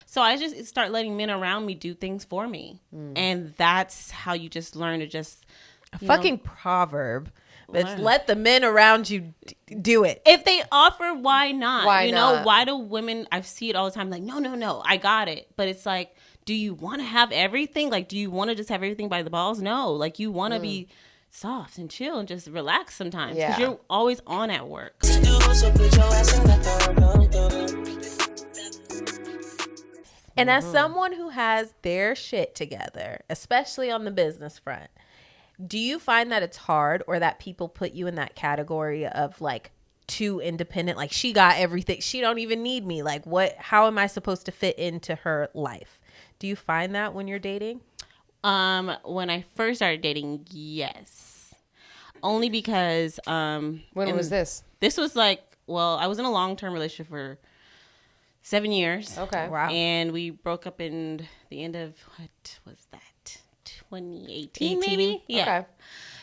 So I just start letting men around me do things for me. And that's how you just learn to just... A fucking proverb. But let the men around you do it. If they offer, why not? Why not? Why do women... I see it all the time. Like, no, I got it. But it's like, do you want to have everything? Like, do you want to just have everything by the balls? No. Like, you want to be soft and chill and just relax sometimes. Because you're always on at work. And as someone who has their shit together, especially on the business front, do you find that it's hard or that people put you in that category of like too independent? Like, she got everything. She don't even need me. Like, how am I supposed to fit into her life? Do you find that when you're dating? When I first started dating, yes. Only because... when was this? This was like, I was in a long-term relationship for 7 years. Okay. Wow. And we broke up in the end of, what was that? 2018 maybe? Yeah. Okay.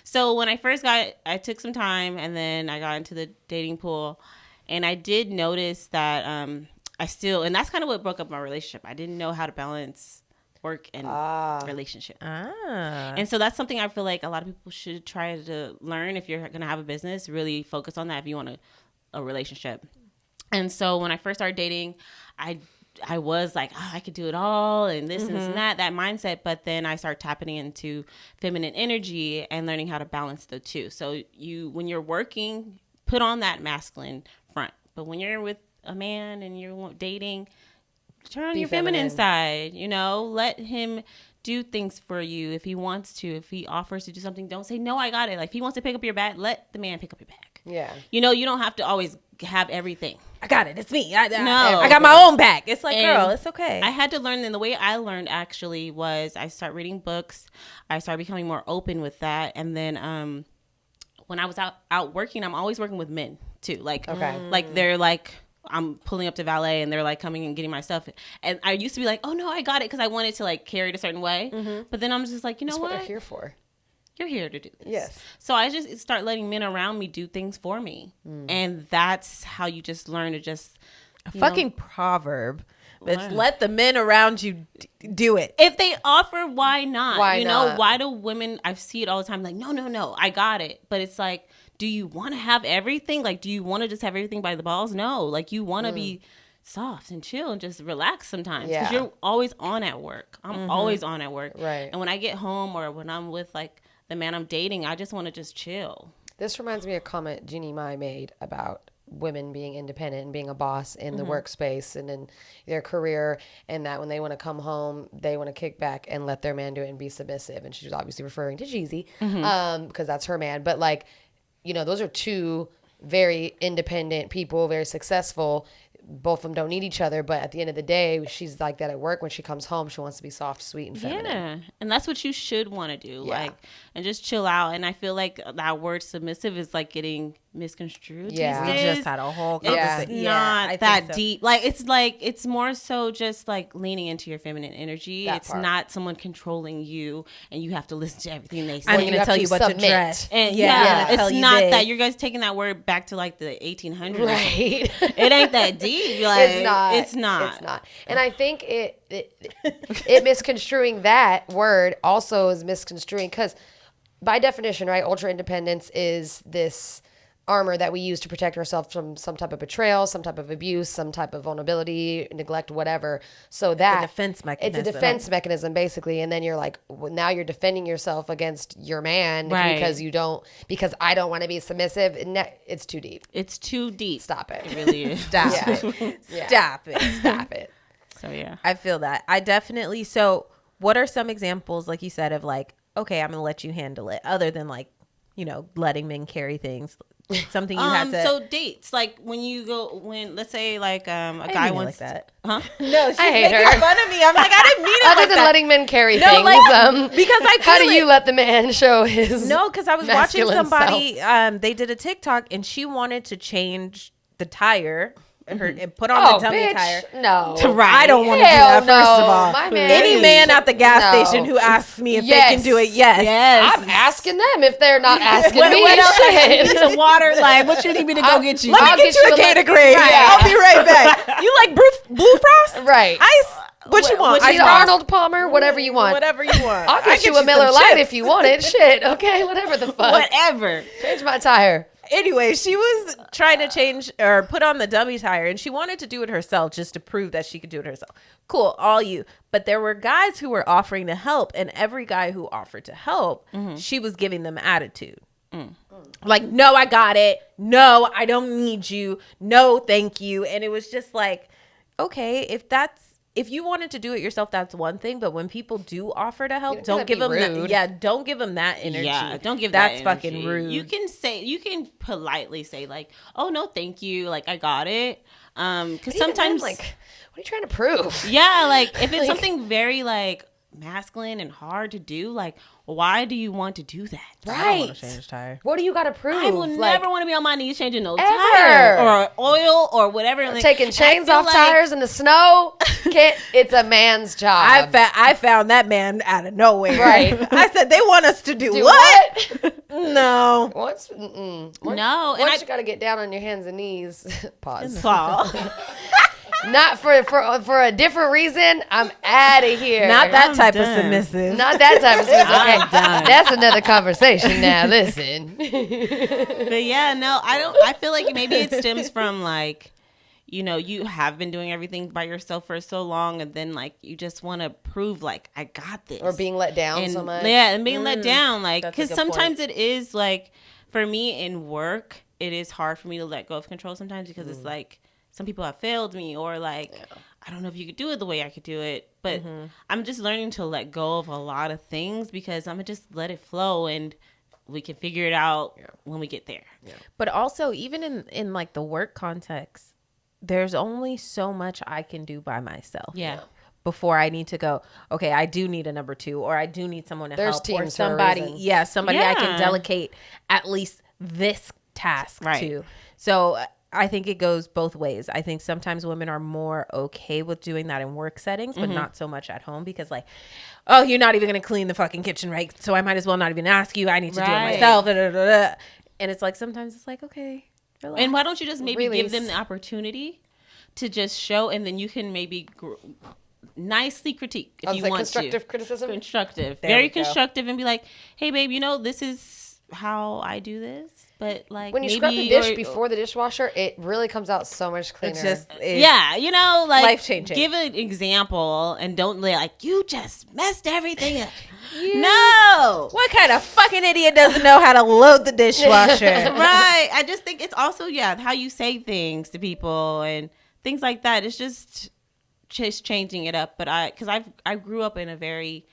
So when I first I took some time and then I got into the dating pool, and I did notice that and that's kind of what broke up my relationship. I didn't know how to balance work and relationship. And so that's something I feel like a lot of people should try to learn if you're going to have a business. Really focus on that if you want a relationship. And so when I first started dating, I was like, I could do it all and this and this and that mindset. But then I started tapping into feminine energy and learning how to balance the two. So when you're working, put on that masculine front. But when you're with a man and you're dating, turn on your feminine side, let him do things for you if he wants to. If he offers to do something, don't say, no, I got it. Like, if he wants to pick up your bag, let the man pick up your bag. Yeah. You don't have to always have everything. I got it. It's me. I I got my own bag. It's like, girl, it's okay. I had to learn, and the way I learned actually was I started reading books. I started becoming more open with that. And then when I was out working, I'm always working with men too. Like, like they're like, I'm pulling up to valet and they're like coming and getting my stuff. And I used to be like, oh no, I got it. Cause I wanted to like carry it a certain way. But then I'm just like, That's what? That's what they're here for. You're here to do this. Yes. So I just start letting men around me do things for me. And that's how you just learn to just... A fucking proverb. But let the men around you do it. If they offer, why not? Why not? Why do women... I see it all the time. Like, no, I got it. But it's like, do you want to have everything? Like, do you want to just have everything by the balls? No. Like, you want to be soft and chill and just relax sometimes. Because you're always on at work. I'm always on at work. Right. And when I get home or when I'm with like the man I'm dating, I just want to just chill. This reminds me of a comment Jeannie Mai made about women being independent and being a boss in the workspace and in their career, and that when they want to come home, they want to kick back and let their man do it and be submissive. And she's obviously referring to Jeezy because that's her man. But like, those are two very independent people, very successful. Both of them don't need each other, but at the end of the day, she's like that at work. When she comes home, she wants to be soft, sweet, and feminine. Yeah, and that's what you should want to do, and just chill out. And I feel like that word submissive is like getting misconstrued these days. We just had a whole conversation. It's not that deep. Like, it's more so just like leaning into your feminine energy. It's not someone controlling you and you have to listen to everything they say. I'm going to tell you what to dress. And it's not that. You guys taking that word back to like the 1800s. Right. It ain't that deep. Like, it's not. And I think it misconstruing that word also is misconstruing, because by definition, right, ultra independence is this armor that we use to protect ourselves from some type of betrayal, some type of abuse, some type of vulnerability, neglect, whatever. So that it's a defense mechanism. It's a defense mechanism, basically. And then you're like, well, now you're defending yourself against your man because I don't want to be submissive. It's too deep. It's too deep. Stop it. It really is. Stop it. So yeah, I feel that. I definitely. So what are some examples, like you said, of like, okay, I'm gonna let you handle it, other than like, letting men carry things? Something you have to. So dates, like when let's say like a guy wants like that. Huh? No, she's I hate making her. fun of me. I'm like, I didn't mean it Other like than that. letting men carry things, because I how do feel you let the man show his No, because I was watching masculine somebody. self? They did a TikTok and she wanted to change the tire. And put on the tummy tire. No. I don't want to do that, first of all. My man, any man at the gas station who asks me if they can do it, yes. I'm asking them if they're not asking me. What else? I need some water. Like, what you need me to go get you? Let me get you a Gatorade. Yeah. I'll be right back. You like Blue Frost? Right. Ice? What you want? She's Arnold Palmer, whatever you want. Whatever you want. I'll get you a Miller Lite if you want it. Shit, okay, whatever the fuck. Whatever. Change my tire. Anyway, she was trying to change or put on the dummy tire, and she wanted to do it herself just to prove that she could do it herself. Cool, all you. But there were guys who were offering to help, and every guy who offered to help, she was giving them attitude. Like, no, I got it. No, I don't need you. No, thank you. And it was just like, okay, if you wanted to do it yourself, that's one thing. But when people do offer to help, don't give them that. Don't give them that energy. Yeah, don't give that's that energy. fucking rude. You can politely say like, "Oh no, thank you. Like I got it." Because sometimes, then, like, what are you trying to prove? yeah, like if it's something very like masculine and hard to do, like why do you want to do that? I don't want to change tire. What do you got to prove? I will never want to be on my knees changing no Ever. tire or oil or whatever. Like, taking chains off tires in the snow. It's a man's job. I found that man out of nowhere. Right. I said, they want us to do what? No. Once no. Once you got to get down on your hands and knees. Pause. Fall. Not for a different reason. I'm out of here. Not that I'm type done. of submissive. Not that type of stuff. I'm Okay, done. that's another conversation. Now listen. But yeah, no, I feel like maybe it stems from like, you have been doing everything by yourself for so long, and then like you just want to prove like I got this, Or being let down so much. Yeah, and being let down, like That's a because good sometimes it is like for me in work, it is hard for me to let go of control sometimes because it's like some people have failed me or like I don't know if you could do it the way I could do it, but I'm just learning to let go of a lot of things because I'm gonna just let it flow and we can figure it out when we get there. Yeah. But also, even in like the work context, there's only so much I can do by myself. Yeah. Before I need to go, okay, I do need a number two, or I do need someone to There's help, teams or for a somebody, reason. somebody I can delegate at least this task to. So I think it goes both ways. I think sometimes women are more okay with doing that in work settings, but not so much at home because like, oh, you're not even going to clean the fucking kitchen, right? So I might as well not even ask you. I need to do it myself. And it's like, sometimes it's like, okay, relax. And why don't you just maybe Release. give them the opportunity to just show, and then you can maybe nicely critique if you want constructive criticism. Constructive. There Very we go. constructive, and be like, hey, babe, this is how I do this. But like When you maybe, scrub the dish before the dishwasher, it really comes out so much cleaner. It's just, yeah, like life-changing. give an example and don't like you just messed everything up. No. what kind of fucking idiot doesn't know how to load the dishwasher? Right. I just think it's also how you say things to people and things like that. It's just changing it up. But I grew up in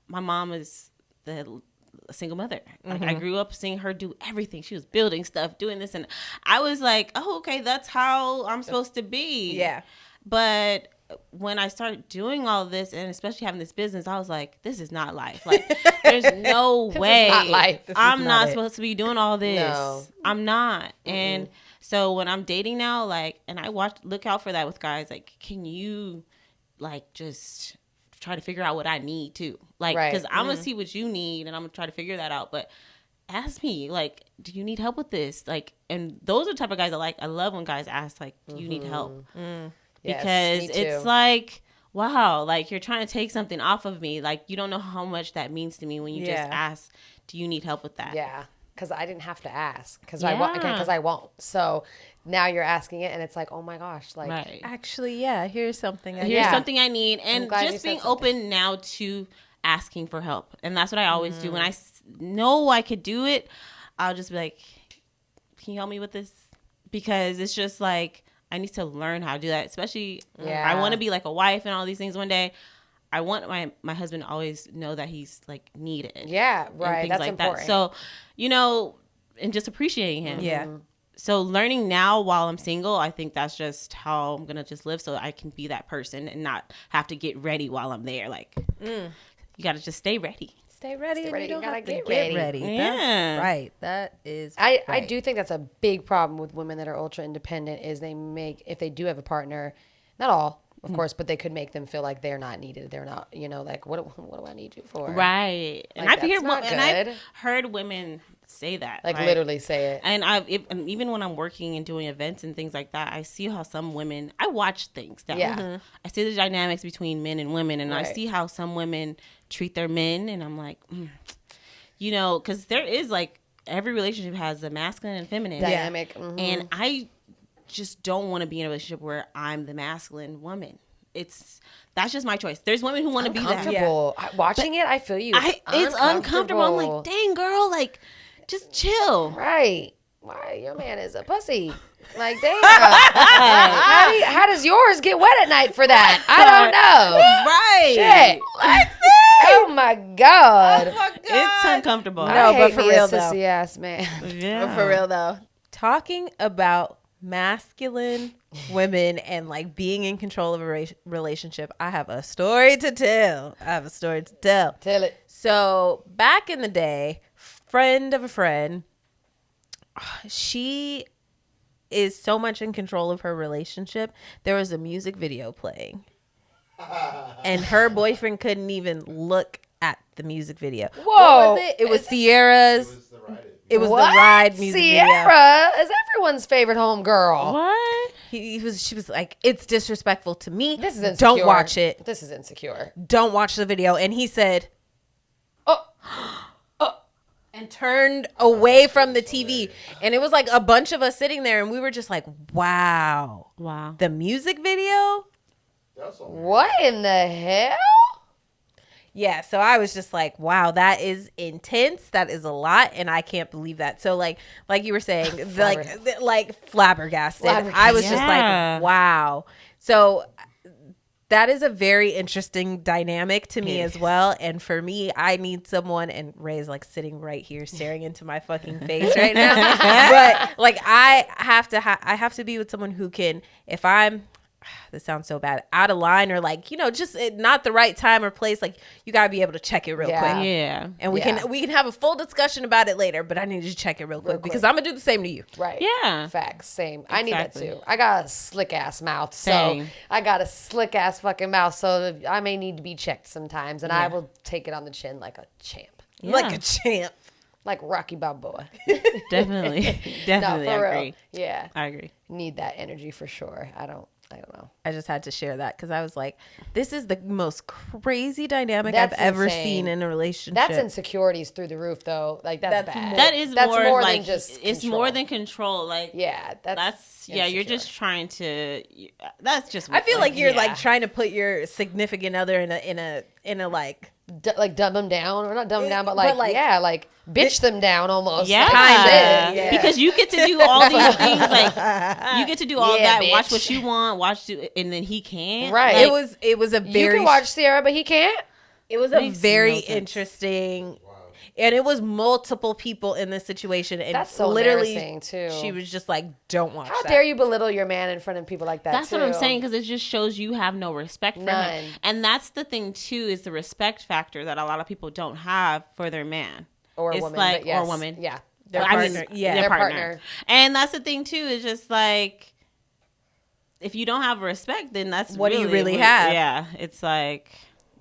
my mom is a single mother. Like I grew up seeing her do everything. She was building stuff, doing this, and I was like, oh, okay, that's how I'm supposed to be. Yeah. But when I started doing all this, and especially having this business, I was like, this is not life. Like, there's no way not life. This is I'm not not it. supposed to be doing all this. No. I'm not. And so when I'm dating now, like, and I look out for that with guys, like, can you, like, just try to figure out what I need too? Like, because I'm going to see what you need, and I'm going to try to figure that out. But ask me, like, do you need help with this? Like, and those are the type of guys I like. I love when guys ask, like, do you need help? Yes, Because me too. it's like, wow, like you're trying to take something off of me. Like you don't know how much that means to me when you just ask, do you need help with that? Yeah, because I didn't have to ask because Yeah. because I won't. So now you're asking it, and it's like, oh my gosh, like Right. Actually, here's something. Here's something I need. And glad you just said being something. open now to asking for help. And that's what I always do. When I know I could do it, I'll just be like, can you help me with this? Because it's just like, I need to learn how to do that. Especially, I want to be like a wife and all these things one day. I want my husband to always know that he's like needed. yeah, and right. things That's like important. that. So, and just appreciating him. Yeah. So learning now while I'm single, I think that's just how I'm gonna just live, so I can be that person and not have to get ready while I'm there. Like, you gotta just stay ready. Stay ready, and ready. you don't You gotta have to get get ready. ready. Yeah. That's right. That is. I right. do think that's a big problem with women that are ultra independent is if they do have a partner, not all, of course, but they could make them feel like they're not needed. They're not, like, what do I need you for? Right. And Like, I've heard women say that. Like, literally say it. And and even when I'm working and doing events and things like that, I see how some women, I watch things now. Yeah. I see the dynamics between men and women, and I Right. see how some women treat their men, and I'm like, because there is like, every relationship has a masculine and feminine Dynamic. Mm-hmm. and I just don't want to be in a relationship where I'm the masculine woman. That's just my choice. There's women who want to be that. Uncomfortable. Watching it, I feel you. It's uncomfortable. I'm like, dang, girl, like, just chill. Right. Why? Your man is a pussy. Like, damn. How does yours get wet at night for that? I don't know. Right. Shit. Oh my God. It's uncomfortable. No, but for real, though. Sissy ass man. Yeah. But for real though, talking about masculine women and like being in control of a relationship, I have a story to tell. Tell it. So back in the day, friend of a friend, she is so much in control of her relationship. There was a music video playing, and her boyfriend couldn't even look at the music video. Whoa. What was it? It was Sierra's. It was What? the Ride music video. Sierra is everyone's favorite homegirl. What? She was like, it's disrespectful to me. This is insecure. Don't watch it. This is insecure. Don't watch the video. And he said, Oh. and turned away from the TV. And it was like a bunch of us sitting there, and we were just like, wow. The music video? What in the hell? Yeah, so I was just like, wow, that is intense. That is a lot, and I can't believe that. So like you were saying, like flabbergasted. I was just like, wow. So that is a very interesting dynamic to me as well. And for me, I need someone, and Ray's like sitting right here staring into my fucking face right now. But like I have to be with someone who can, if I'm, this sounds so bad, out of line or like, just not the right time or place, like you gotta be able to check it real quick. Yeah. And we can have a full discussion about it later, but I need you to check it real quick because I'm gonna do the same to you. Right. Yeah. Facts. Same. Exactly. I need that too. I got a slick ass mouth. Same. So I got a slick ass fucking mouth. So I may need to be checked sometimes, and I will take it on the chin like a champ. Yeah. Like a champ. Like Rocky Balboa. Definitely. No, for I agree. real. Yeah. I agree. Need that energy for sure. I don't know. I just had to share that because I was like, this is the most crazy dynamic That's I've ever insane. seen in a relationship. That's insecurities through the roof, though. Like that's bad. That is that's more like, than just. It's control. more than control. Like, Yeah, that's yeah. You're insecure. just trying to. That's just. I feel like you're yeah. like trying to put your significant other in a like. like dumb them down, or not dumb them down, but like bitch them down almost. Yeah. Like, Kinda, shit. Because you get to do all these things. Like, you get to do all Yeah, that. bitch. Watch what you want. And then he can't. Right. Like, It was a very. You can watch Sierra, but he can't. It was a Makes very no sense. interesting. And it was multiple people in this situation, and That's so literally, embarrassing, too. She was just like, "Don't watch How that." dare you belittle your man in front of people like that? That's too. what I'm saying, because it just shows you have no respect for None. him. And that's the thing too, is the respect factor that a lot of people don't have for their man Or it's woman, like, but yes. or woman. Yeah, Their I partner. mean, Yeah. their Their partner. partner. And that's the thing too, is just like, if you don't have respect, then that's What do you really have? Yeah, it's like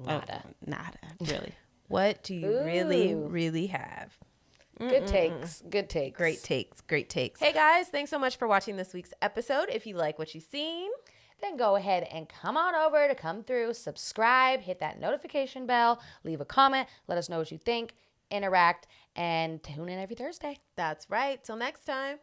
Nada. Nada, really. What do you really, Ooh. really have? good takes. Good takes. Great takes. Hey guys, thanks so much for watching this week's episode. If you like what you've seen, Then go ahead and come on over to Come Through, subscribe, hit that notification bell, leave a comment, let us know what you think, interact, and tune in every Thursday. that's right. Till next time.